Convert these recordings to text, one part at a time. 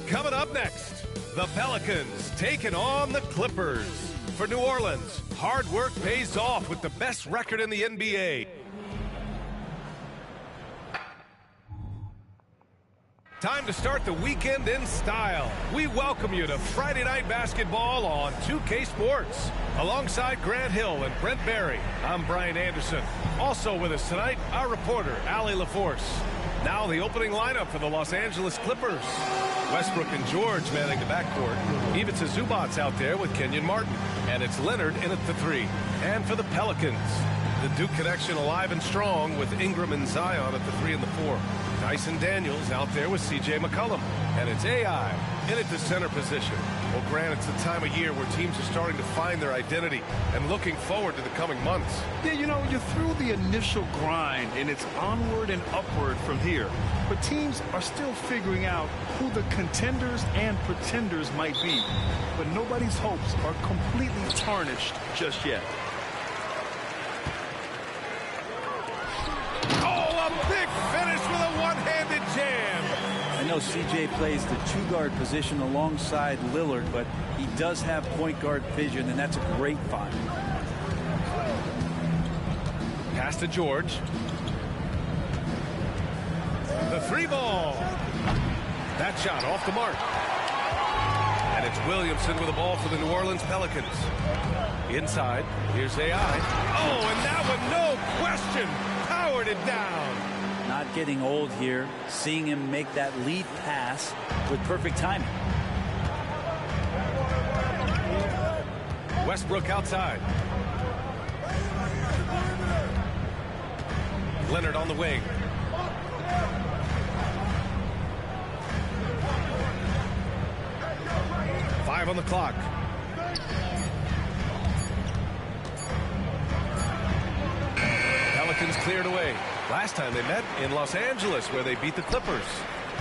Coming up next, the Pelicans taking on the Clippers. For New Orleans, hard work pays off with the best record in the NBA. Time to start the weekend in style. We welcome you to Friday Night Basketball on 2K Sports. Alongside Grant Hill and Brent Barry, I'm Brian Anderson. Also with us tonight, our reporter, Allie LaForce. Now the opening lineup for the Los Angeles Clippers. Westbrook and George manning the backcourt. Ivica Zubac's out there with Kenyon Martin. And it's Leonard in at the 3. And for the Pelicans, the Duke connection alive and strong with Ingram and Zion at the 3 and the 4. Dyson Daniels out there with C.J. McCollum. And it's AI in at the center position. Well, Grant, it's the time of year where teams are starting to find their identity and looking forward to the coming months. Yeah, you know, you're through the initial grind, and it's onward and upward from here. But teams are still figuring out who the contenders and pretenders might be. But nobody's hopes are completely tarnished just yet. Oh, a big finish with a one-handed jam. I know CJ plays the two-guard position alongside Lillard, but he does have point guard vision, and that's a great find. Pass to George. The 3 ball. That shot off the mark. And it's Williamson with the ball for the New Orleans Pelicans. Inside, here's AI. Oh, and that one, no question, powered it down. Not getting old here, seeing him make that lead pass with perfect timing. Westbrook outside. Leonard on the wing. Five on the clock. Pelicans cleared away. Last time they met in Los Angeles, where they beat the Clippers.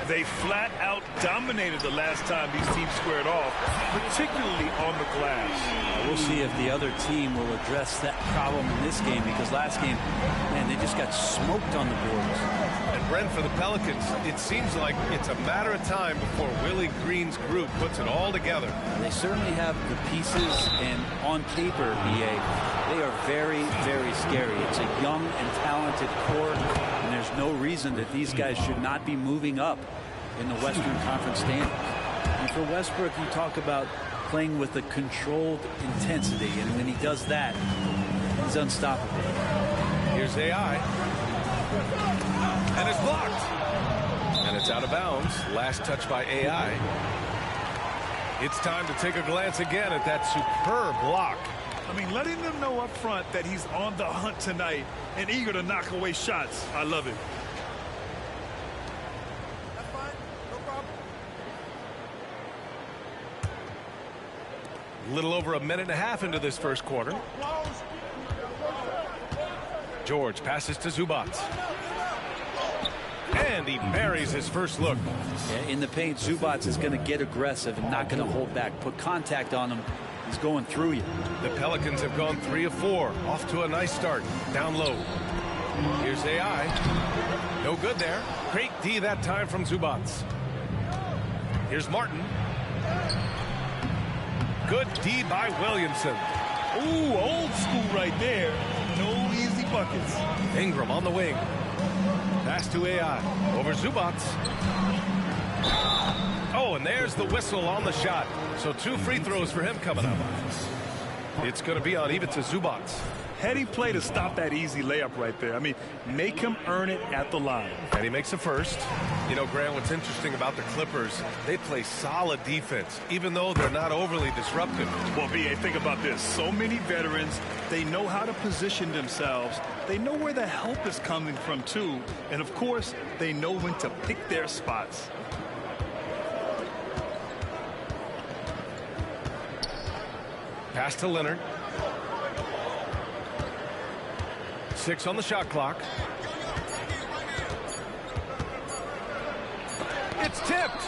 They flat out dominated the last time these teams squared off, particularly on the glass. We'll see if the other team will address that problem in this game, because last game, man, they just got smoked on the boards. And Brent, for the Pelicans, it seems like it's a matter of time before Willie Green's group puts it all together. They certainly have the pieces, and on paper, EA, they are very, very scary. It's a young and talented core, and there's no reason that these guys should not be moving up in the Western Conference standings. And for Westbrook, you talk about playing with a controlled intensity, and when he does that, he's unstoppable. Here's AI. And it's blocked. And it's out of bounds. Last touch by AI. It's time to take a glance again at that superb block. I mean, letting them know up front that he's on the hunt tonight and eager to knock away shots. I love it. That's fine. No problem. A little over a minute and a half into this first quarter. George passes to Zubac. And he buries his first look. Yeah, in the paint, Zubac is going to get aggressive and not going to hold back. Put contact on him. He's going through you. The Pelicans have gone 3 of 4. Off to a nice start. Down low. Here's AI. No good there. Great D that time from Zubac. Here's Martin. Good D by Williamson. Ooh, old school right there. No easy buckets. Ingram on the wing. Pass to AI. Over Zubac. Oh, and there's the whistle on the shot. So 2 free throws for him coming up. It's going to be on Ivica Zubac. Heady play to stop that easy layup right there. I mean, make him earn it at the line. And he makes a first. You know, Grant, what's interesting about the Clippers, they play solid defense, even though they're not overly disruptive. Well, B.A., think about this. So many veterans, they know how to position themselves. They know where the help is coming from, too. And, of course, they know when to pick their spots. Pass to Leonard. 6 on the shot clock. It's tipped.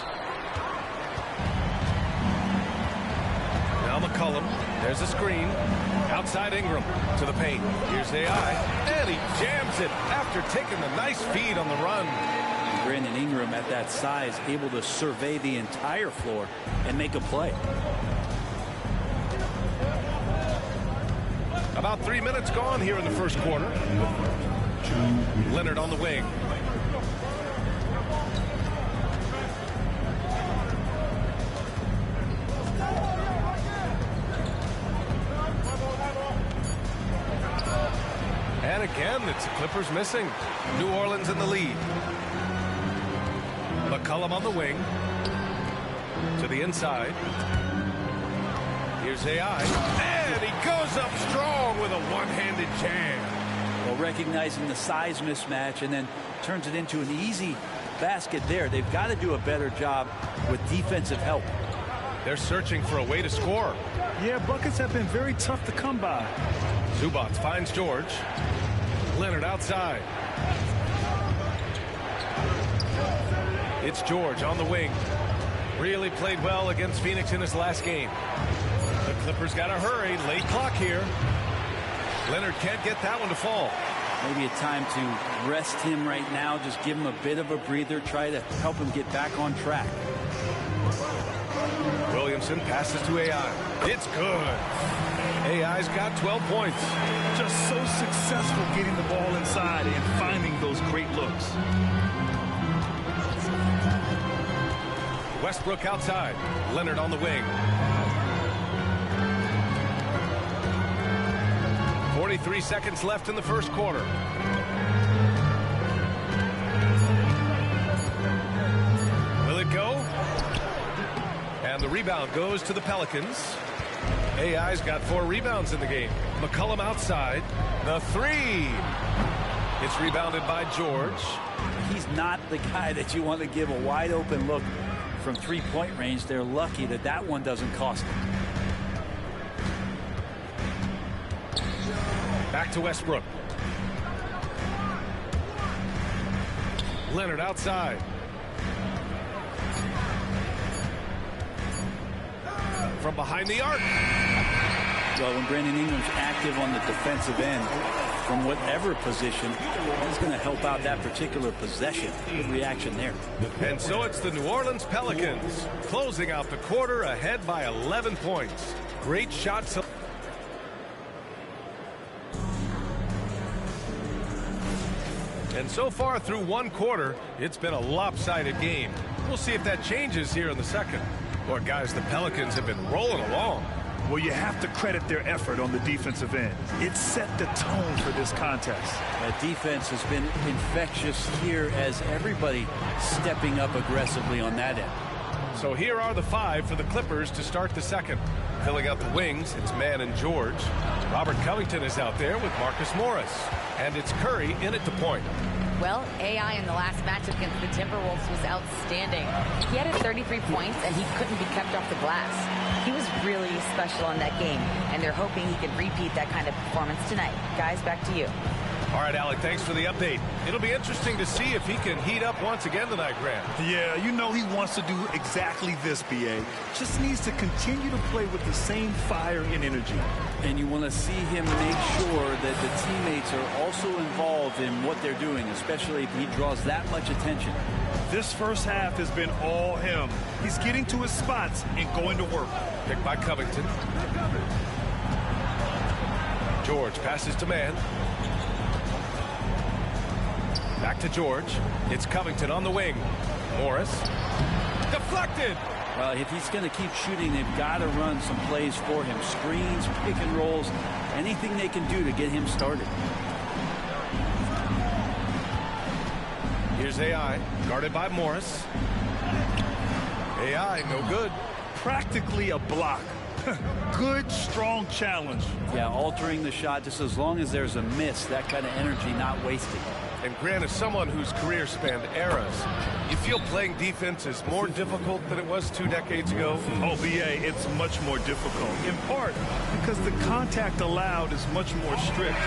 Now McCollum. There's a screen. Outside Ingram to the paint. Here's AI. And he jams it after taking the nice feed on the run. Brandon Ingram at that size, able to survey the entire floor and make a play. About 3 minutes gone here in the first quarter. Leonard on the wing. And again, it's the Clippers missing. New Orleans in the lead. McCollum on the wing. To the inside. Here's AI. And he goes up strong with a one-handed jam. Well, recognizing the size mismatch and then turns it into an easy basket there. They've got to do a better job with defensive help. They're searching for a way to score. Yeah, buckets have been very tough to come by. Zubac finds George. Leonard outside. It's George on the wing. Really played well against Phoenix in his last game. The Clippers got to hurry. Late clock here. Leonard can't get that one to fall. Maybe a time to rest him right now. Just give him a bit of a breather. Try to help him get back on track. Williamson passes to AI. It's good. AI's got 12 points. Just so successful getting the ball inside and finding those great looks. Westbrook outside. Leonard on the wing. 43 seconds left in the first quarter. Will it go? And the rebound goes to the Pelicans. AI's got 4 rebounds in the game. McCollum outside. The three. It's rebounded by George. He's not the guy that you want to give a wide open look from three-point range. They're lucky that that one doesn't cost them. Back to Westbrook. Leonard outside. From behind the arc. Well, when Brandon Ingram's active on the defensive end, from whatever position, he's going to help out that particular possession. Good reaction there. And so it's the New Orleans Pelicans closing out the quarter ahead by 11 points. Great shots. And so far through one quarter, it's been a lopsided game. We'll see if that changes here in the second. Boy, guys, the Pelicans have been rolling along. Well, you have to credit their effort on the defensive end. It set the tone for this contest. That defense has been infectious here as everybody stepping up aggressively on that end. So here are the 5 for the Clippers to start the second. Filling out the wings, it's Mann and George. Robert Covington is out there with Marcus Morris. And it's Curry in at the point. Well, AI in the last matchup against the Timberwolves was outstanding. He had 33 points, and he couldn't be kept off the glass. He was really special in that game, and they're hoping he can repeat that kind of performance tonight. Guys, back to you. All right, Alec, thanks for the update. It'll be interesting to see if he can heat up once again tonight, Grant. Yeah, you know he wants to do exactly this, B.A. Just needs to continue to play with the same fire and energy. And you want to see him make sure that the teammates are also involved in what they're doing, especially if he draws that much attention. This first half has been all him. He's getting to his spots and going to work. Picked by Covington. George passes to Mann. Back to George. It's Covington on the wing. Morris. Deflected. Well, if he's going to keep shooting, they've got to run some plays for him. Screens, pick and rolls, anything they can do to get him started. Here's AI, guarded by Morris. AI, no good. Practically a block. Good, strong challenge. Yeah, altering the shot just as long as there's a miss, that kind of energy not wasted. And Grant, as someone whose career spanned eras, you feel playing defense is more difficult than it was 2 decades ago? Oh, B.A., it's much more difficult, in part because the contact allowed is much more strict.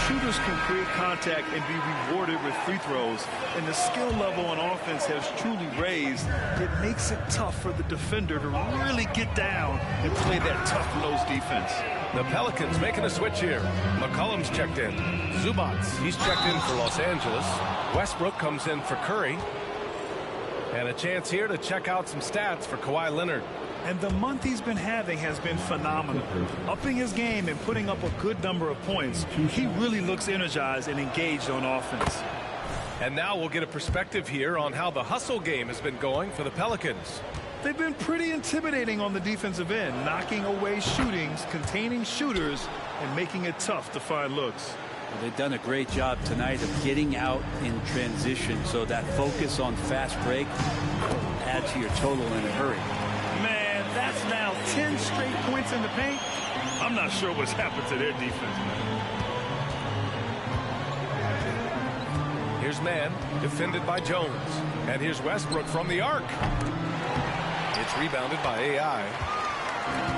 Shooters can create contact and be rewarded with free throws, and the skill level on offense has truly raised. It makes it tough for the defender to really get down and play that tough-nose defense. The Pelicans making a switch here. McCollum's checked in. Zubac, he's checked in for Los Angeles. Westbrook comes in for Curry. And a chance here to check out some stats for Kawhi Leonard. And the month he's been having has been phenomenal. Upping his game and putting up a good number of points. He really looks energized and engaged on offense. And now we'll get a perspective here on how the hustle game has been going for the Pelicans. They've been pretty intimidating on the defensive end, knocking away shootings, containing shooters, and making it tough to find looks. Well, they've done a great job tonight of getting out in transition, so that focus on fast break add to your total in a hurry. Man, that's now 10 straight points in the paint. I'm not sure what's happened to their defense, man. Here's Man, defended by Jones. And here's Westbrook from the arc. It's rebounded by AI.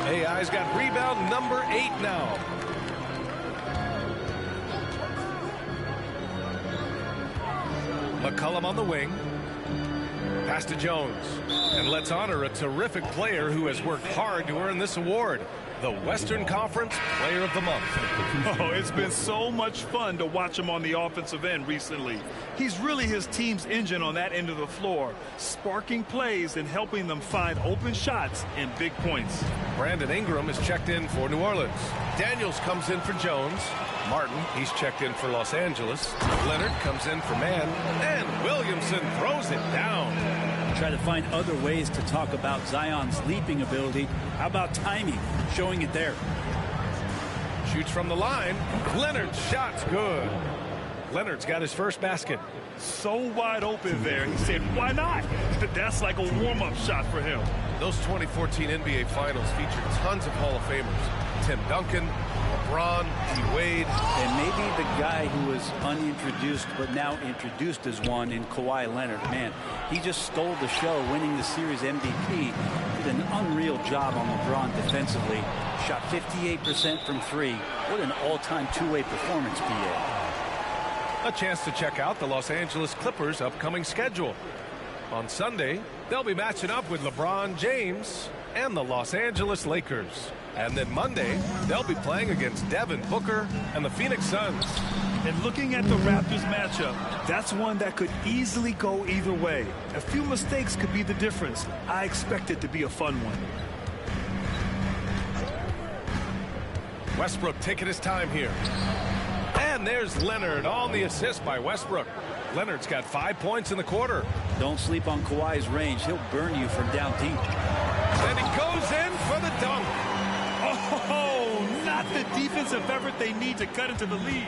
AI's got rebound number 8 now. McCollum on the wing. Pass to Jones. And let's honor a terrific player who has worked hard to earn this award. The Western Conference Player of the Month. Oh, it's been so much fun to watch him on the offensive end recently. He's really his team's engine on that end of the floor, sparking plays and helping them find open shots and big points. Brandon Ingram is checked in for New Orleans. Daniels comes in for Jones. Martin, he's checked in for Los Angeles. Leonard comes in for Man. And Williamson throws it down. Try to find other ways to talk about Zion's leaping ability. How about timing? Showing it there. Shoots from the line. Leonard's shot's good. Leonard's got his first basket. So wide open there. He said, why not? That's like a warm-up shot for him. Those 2014 NBA Finals featured tons of Hall of Famers. Tim Duncan, LeBron, D-Wade. And maybe the guy who was unintroduced but now introduced as one in Kawhi Leonard. Man, he just stole the show, winning the series MVP. Did an unreal job on LeBron defensively. Shot 58% from 3. What an all-time two-way performance, PA. A chance to check out the Los Angeles Clippers' upcoming schedule. On Sunday, they'll be matching up with LeBron James and the Los Angeles Lakers. And then Monday, they'll be playing against Devin Booker and the Phoenix Suns. And looking at the Raptors matchup, that's one that could easily go either way. A few mistakes could be the difference. I expect it to be a fun one. Westbrook taking his time here. And there's Leonard on the assist by Westbrook. Leonard's got 5 points in the quarter. Don't sleep on Kawhi's range. He'll burn you from down deep. And he goes in for the dunk. Oh, not the defensive effort they need to cut into the lead.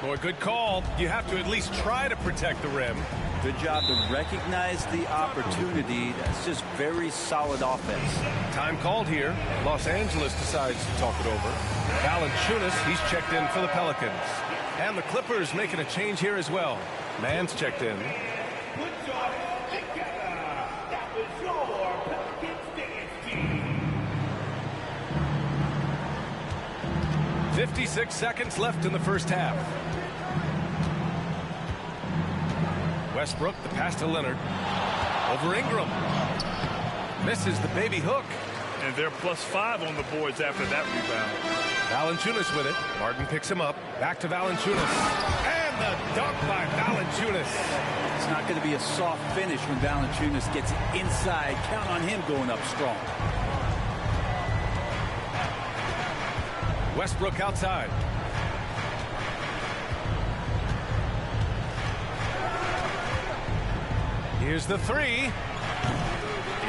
Boy, good call. You have to at least try to protect the rim. Good job to recognize the opportunity. That's just very solid offense. Time called here. Los Angeles decides to talk it over. Valanciunas, he's checked in for the Pelicans. And the Clippers making a change here as well. Man's checked in. 56 seconds left in the first half. Westbrook, the pass to Leonard. Over Ingram. Misses the baby hook. And they're +5 on the boards after that rebound. Valanciunas with it. Martin picks him up. Back to Valanciunas. And the dunk by Valanciunas. It's not going to be a soft finish when Valanciunas gets inside. Count on him going up strong. Westbrook outside. Here's the three.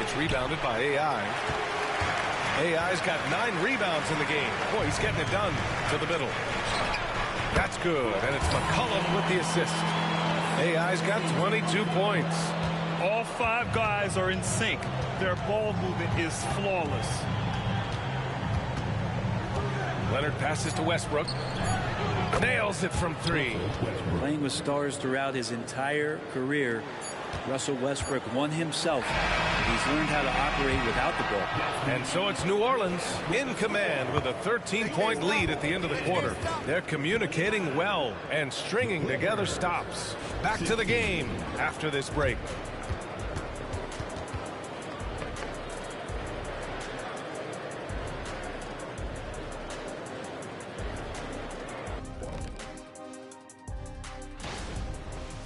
It's rebounded by AI. AI's got 9 rebounds in the game. Boy, he's getting it done to the middle. That's good, and it's McCollum with the assist. AI's got 22 points. All 5 guys are in sync. Their ball movement is flawless. Leonard passes to Westbrook. Nails it from 3. Playing with stars throughout his entire career, Russell Westbrook won himself. He's learned how to operate without the ball. And so it's New Orleans in command with a 13-point lead at the end of the quarter. They're communicating well and stringing together stops. Back to the game after this break.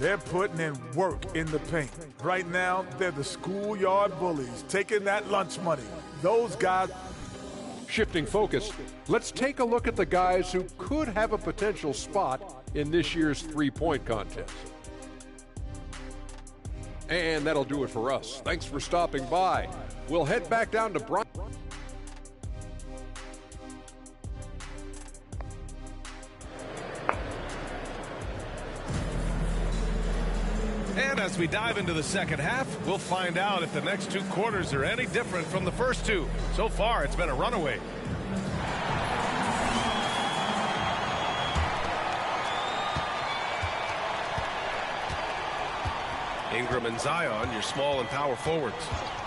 They're putting in work in the paint. Right now, they're the schoolyard bullies, taking that lunch money. Those guys... Shifting focus, let's take a look at the guys who could have a potential spot in this year's three-point contest. And that'll do it for us. Thanks for stopping by. We'll head back down to Brian. And as we dive into the second half, we'll find out if the next two quarters are any different from the first two. So far, it's been a runaway. Ingram and Zion, your small and power forwards.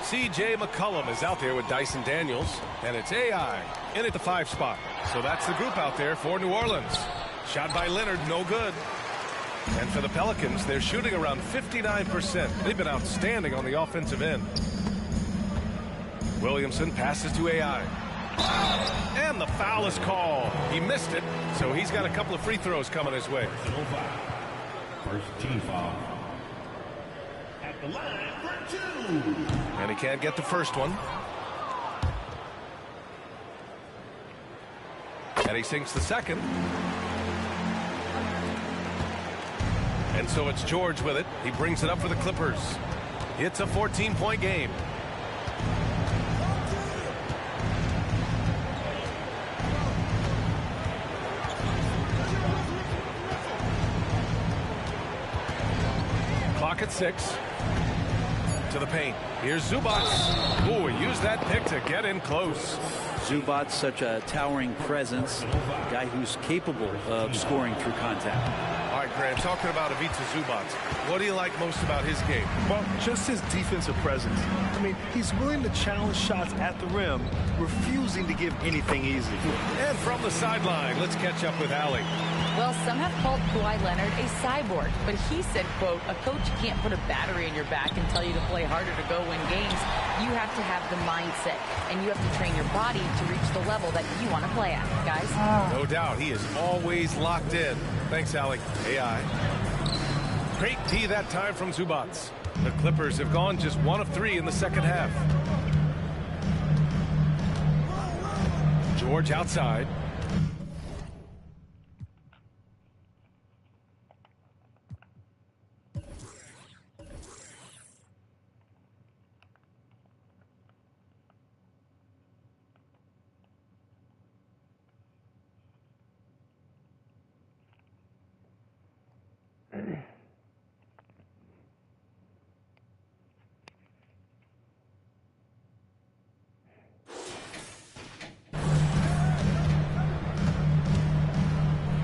C.J. McCollum is out there with Dyson Daniels, and it's AI in at the 5 spot. So that's the group out there for New Orleans. Shot by Leonard, no good. And for the Pelicans, they're shooting around 59%. They've been outstanding on the offensive end. Williamson passes to AI. And the foul is called. He missed it, so he's got a couple of free throws coming his way. First team foul. At the line for 2. And he can't get the first one. And he sinks the second. And so it's George with it. He brings it up for the Clippers. It's a 14-point game. Clock at 6. To the paint. Here's Zubac. Ooh, he used that pick to get in close. Zubac, such a towering presence, a guy who's capable of scoring through contact. All right, Grant, talking about Ivica Zubac, what do you like most about his game? Well, just his defensive presence. I mean, he's willing to challenge shots at the rim, refusing to give anything easy. And from the sideline, let's catch up with Allie. Well, some have called Kawhi Leonard a cyborg, but he said, quote, a coach can't put a battery in your back and tell you to play harder to go win games. You have to have the mindset, and you have to train your body to reach the level that you want to play at, guys. No doubt, he is always locked in. Thanks, Allie. AI. Great D that time from Zubac. The Clippers have gone just 1 of 3 in the second half. George outside.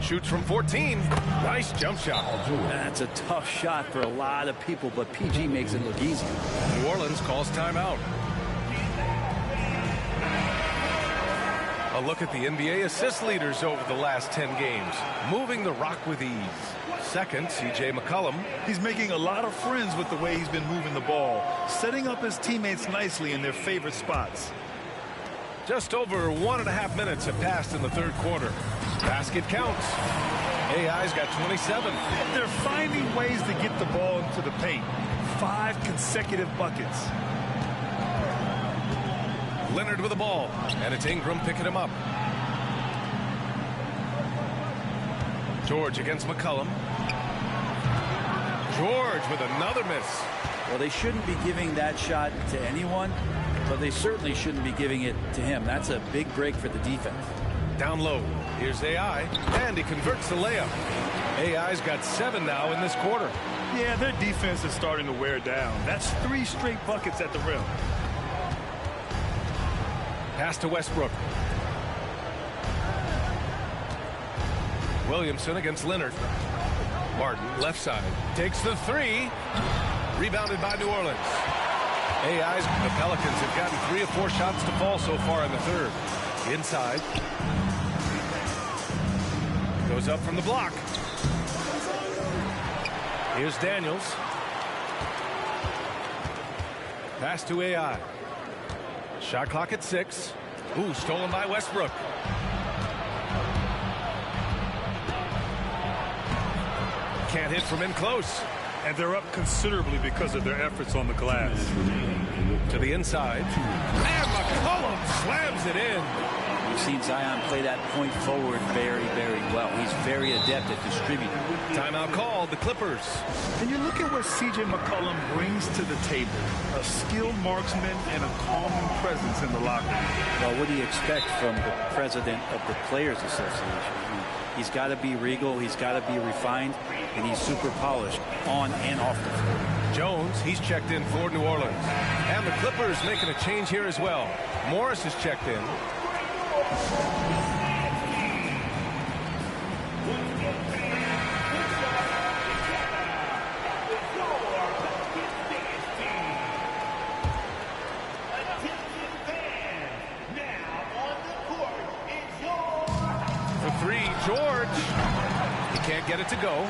Shoots from 14. Nice jump shot. That's a tough shot for a lot of people, but PG makes it look easy. New Orleans calls timeout. A look at the NBA assist leaders over the last 10 games. Moving the rock with ease. Second, C.J. McCollum. He's making a lot of friends with the way he's been moving the ball, setting up his teammates nicely in their favorite spots. Just over 1.5 minutes have passed in the third quarter. Basket counts. AI's got 27. They're finding ways to get the ball into the paint. 5 consecutive buckets. Leonard with the ball, and it's Ingram picking him up. George against McCollum. George with another miss. Well, they shouldn't be giving that shot to anyone, but they certainly shouldn't be giving it to him. That's a big break for the defense. Down low. Here's AI, and he converts the layup. AI's got 7 now in this quarter. Yeah, their defense is starting to wear down. That's 3 straight buckets at the rim. Pass to Westbrook. Williamson against Leonard. Martin, left side, takes the 3. Rebounded by New Orleans. AI's the Pelicans have gotten 3 of 4 shots to fall so far in the third. Inside. Goes up from the block. Here's Daniels. Pass to AI. Shot clock at 6. Ooh, stolen by Westbrook. Can't hit from in close. And they're up considerably because of their efforts on the glass. To the inside. And McCollum slams it in. We've seen Zion play that point forward very, very well. He's very adept at distributing. Timeout called, the Clippers. And you look at what C.J. McCollum brings to the table. A skilled marksman and a calming presence in the locker room. Well, what do you expect from the president of the Players Association? I mean, he's got to be regal, he's got to be refined, and he's super polished on and off the floor. Jones, he's checked in for New Orleans. And the Clippers making a change here as well. Morris is checked in. For three, George. He can't get it to go.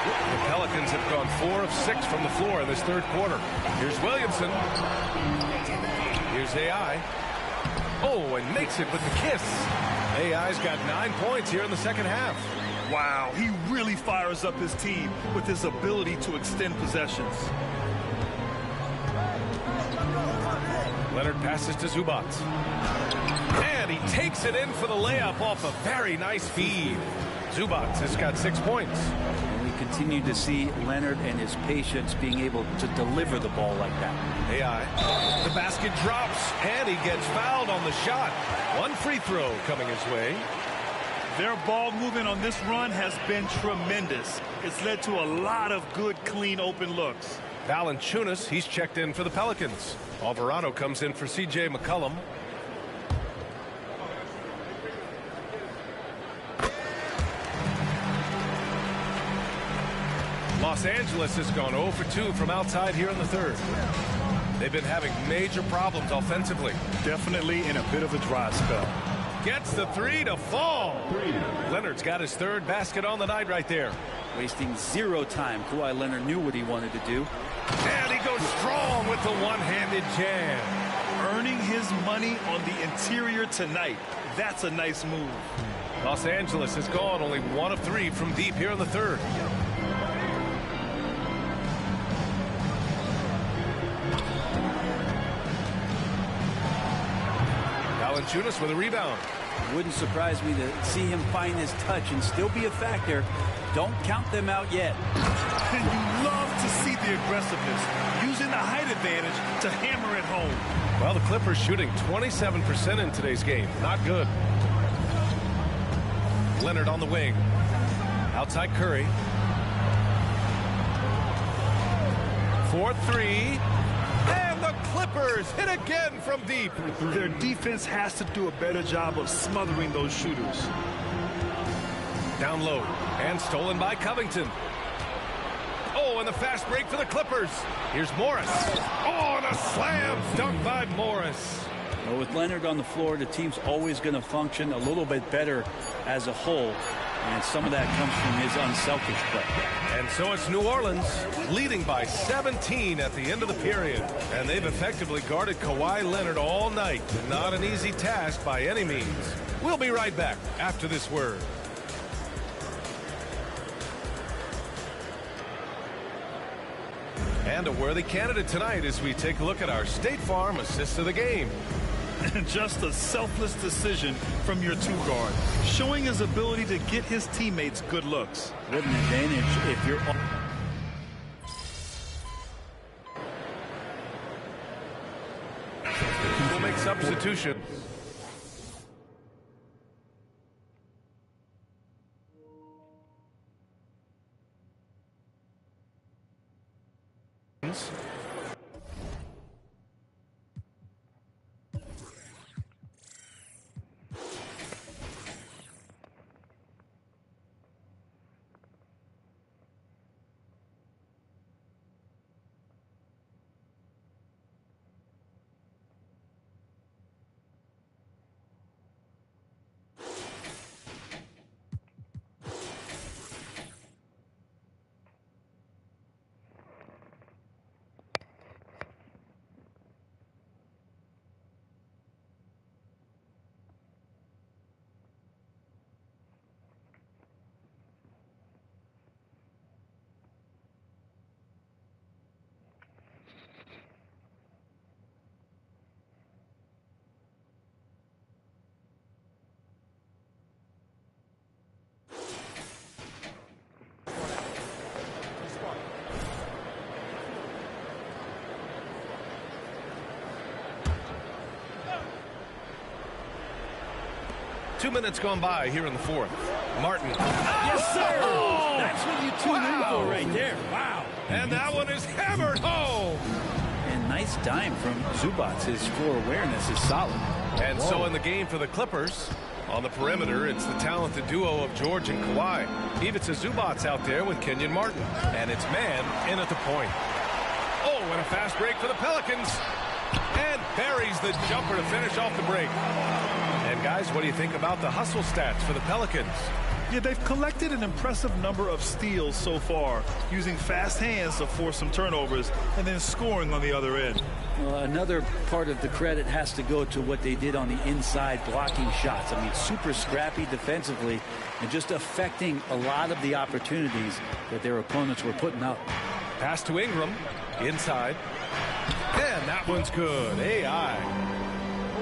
The Pelicans have gone 4 of 6 from the floor in this third quarter. Here's Williamson. Here's AI. Oh, and makes it with the kiss. AI's got 9 points here in the second half. Wow, he really fires up his team with his ability to extend possessions. Leonard passes to Zubac. And he takes it in for the layup off a very nice feed. Zubac has got 6 points. And we continue to see Leonard and his patience being able to deliver the ball like that. AI. The basket drops, and he gets fouled on the shot. One free throw coming his way. Their ball movement on this run has been tremendous. It's led to a lot of good, clean, open looks. Valanciunas, he's checked in for the Pelicans. Alvarado comes in for C.J. McCollum. Los Angeles has gone 0 for 2 from outside here in the third. They've been having major problems offensively. Definitely in a bit of a dry spell. Gets the three to fall. Leonard's got his third basket on the night right there. Wasting zero time. Kawhi Leonard knew what he wanted to do. And he goes strong with the one-handed jam. Earning his money on the interior tonight. That's a nice move. Los Angeles has gone only 1 of 3 from deep here in the third. Valanciunas with a rebound. Wouldn't surprise me to see him find his touch and still be a factor. Don't count them out yet. And you love to see the aggressiveness, using the height advantage to hammer it home. Well, the Clippers shooting 27% in today's game. Not good. Leonard on the wing. Outside Curry. 4-3. And the Clippers hit again from deep. Their defense has to do a better job of smothering those shooters. Down low. And stolen by Covington. Oh, and the fast break for the Clippers. Here's Morris. Oh, and a slam dunk by Morris. Well, with Leonard on the floor, the team's always going to function a little bit better as a whole. And some of that comes from his unselfish play. And so it's New Orleans leading by 17 at the end of the period. And they've effectively guarded Kawhi Leonard all night. Not an easy task by any means. We'll be right back after this word. And a worthy candidate tonight as we take a look at our State Farm assist of the game. Just a selfless decision from your two-guard, showing his ability to get his teammates good looks. What an advantage if you're... We'll make substitution. 2 minutes gone by here in the fourth. Martin. Yes, sir. Oh! That's what you tune in for right there. Wow. And that one is hammered home. And nice dime from Zubats. His floor awareness is solid. And so in the game for the Clippers, on the perimeter, it's the talented duo of George and Kawhi. Ivica Zubats out there with Kenyon Martin. And it's man in at the point. Oh, and a fast break for the Pelicans. And buries the jumper to finish off the break. And guys, what do you think about the hustle stats for the Pelicans? Yeah, they've collected an impressive number of steals so far, using fast hands to force some turnovers and then scoring on the other end. Well, another part of the credit has to go to what they did on the inside blocking shots. I mean, super scrappy defensively and just affecting a lot of the opportunities that their opponents were putting up. Pass to Ingram, inside. And that one's good.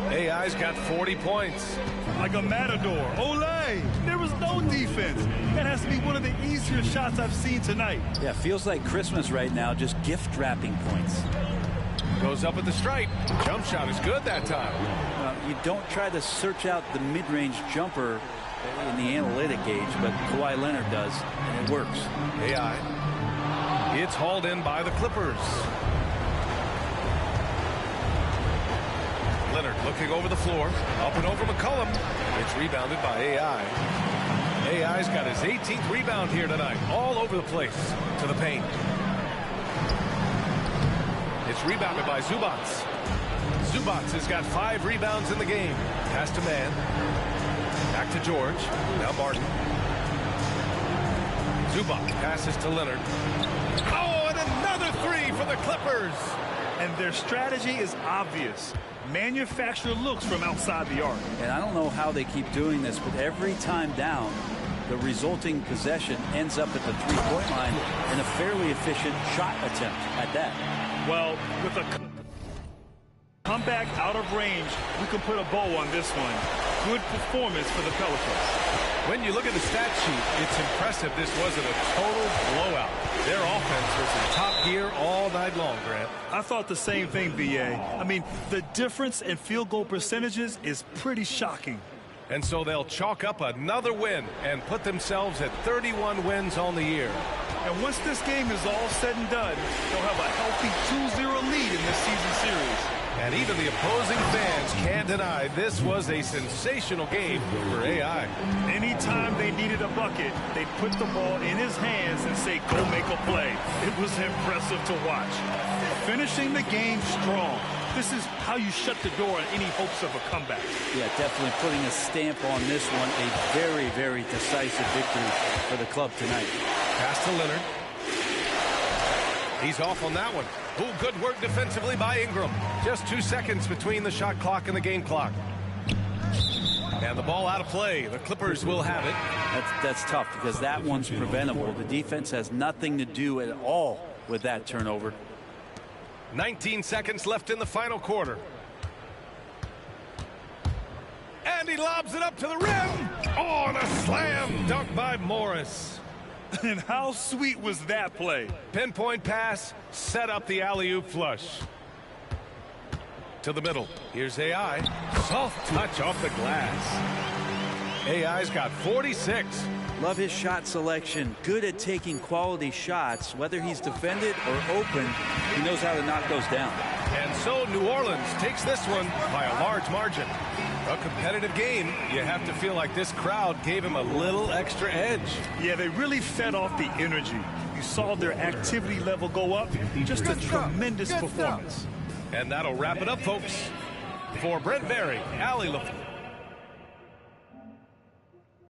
AI's got 40 points. Like a matador. Olay! There was no defense. That has to be one of the easier shots I've seen tonight. Yeah, feels like Christmas right now, just gift wrapping points. Goes up at the stripe. Jump shot is good that time. You don't try to search out the mid-range jumper in the analytic gauge, but Kawhi Leonard does, and it works. AI. It's hauled in by the Clippers. Leonard looking over the floor. Up and over McCollum. It's rebounded by AI. AI's got his 18th rebound here tonight. All over the place. To the paint. It's rebounded by Zubats. Zubats has got 5 rebounds in the game. Pass to man. Back to George. Now Martin. Zubats passes to Leonard. Oh, and another 3 for the Clippers. And their strategy is obvious. Manufacture looks from outside the arc. And I don't know how they keep doing this, but every time down, the resulting possession ends up at the three-point line in a fairly efficient shot attempt at that. Well, with a comeback out of range, we can put a bow on this one. Good performance for the Pelicans. When you look at the stat sheet, it's impressive this wasn't a total blowout. Their offense was in top gear all night long, Grant. I thought the same thing, B.A. I mean, the difference in field goal percentages is pretty shocking. And so they'll chalk up another win and put themselves at 31 wins on the year. And once this game is all said and done, they'll have a healthy 2-0 lead in this season series. And even the opposing fans can't deny this was a sensational game for AI. Anytime they needed a bucket, they'd put the ball in his hands and say, go make a play. It was impressive to watch. Finishing the game strong. This is how you shut the door on any hopes of a comeback. Yeah, definitely putting a stamp on this one. A very, very decisive victory for the club tonight. Pass to Leonard. He's off on that one. Ooh, good work defensively by Ingram. Just 2 seconds between the shot clock and the game clock. And the ball out of play. The Clippers will have it. That's tough because that one's preventable. The defense has nothing to do at all with that turnover. 19 seconds left in the final quarter. And he lobs it up to the rim. Oh, and a slam dunk by Morris. And how sweet was that play? Pinpoint pass, set up the alley-oop flush. To the middle. Here's AI. Soft touch off the glass. AI's got 46. Love his shot selection. Good at taking quality shots. Whether he's defended or open, he knows how to knock those down. And so New Orleans takes this one by a large margin. A competitive game. You have to feel like this crowd gave him a little extra edge. Yeah, they really fed off the energy. You saw their activity level go up. Just a tremendous performance. And that'll wrap it up, folks. For Brent Barry, Allie LaFleur.